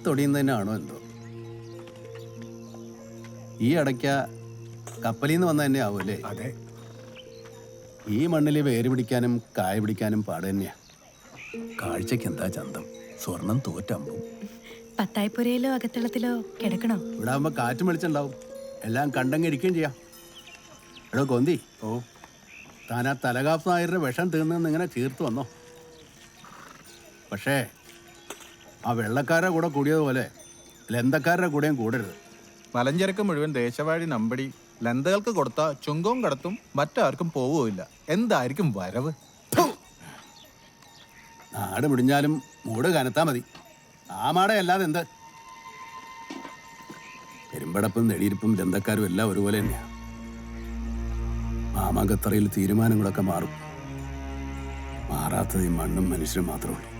തൊടിയുന്നതിനാണോ എന്തോ. ഈ അടയ്ക്ക കപ്പലിൽ നിന്ന് വന്ന തന്നെ ആവുമല്ലേ? അതെ. ഈ മണ്ണിൽ വേര് പിടിക്കാനും കായ പിടിക്കാനും പാട് തന്നെയാ. കാഴ്ചക്ക് എന്താ ചന്തം, സ്വർണം തോറ്റമ്പും. പത്തായപ്പുരയിലോ അകത്തളത്തിലോ കിടക്കണോ? ഇവിടെ ആകുമ്പോ കാറ്റും വെളിച്ചുണ്ടാവും, എല്ലാം കണ്ടങ്ങ് ഇരിക്കുകയും ചെയ്യാം. എടോ കൊന്തി, താൻ ആ തലകാപ്പ് നായരുടെ വിഷം തീർന്നെന്ന് ഇങ്ങനെ ചീർത്ത് വന്നോ. പക്ഷേ ആ വെള്ളക്കാരുടെ കൂടെ കൂടിയതുപോലെ ലന്തക്കാരുടെ കൂടെയും കൂടരുത്. മലഞ്ചരക്ക് മുഴുവൻ ദേശവാഴി നമ്പടി ലന്തകൾക്ക് കൊടുത്ത ചുങ്കവും കടത്തും മറ്റാർക്കും പോവുകയില്ല. എന്തായിരിക്കും വരവ്? നാട് മുടിഞ്ഞാലും മൂട് കനത്താ മതി. ആമാടെ അല്ലാതെ എന്ത്? പെരുമ്പടപ്പും നെടിയിരിപ്പും ലന്തക്കാരും എല്ലാം ഒരുപോലെ തന്നെയാ. മാമാങ്കത്തറയിൽ തീരുമാനങ്ങളൊക്കെ മാറും. മാറാത്തത് ഈ മണ്ണും മനുഷ്യരും മാത്രമേ ഉള്ളൂ.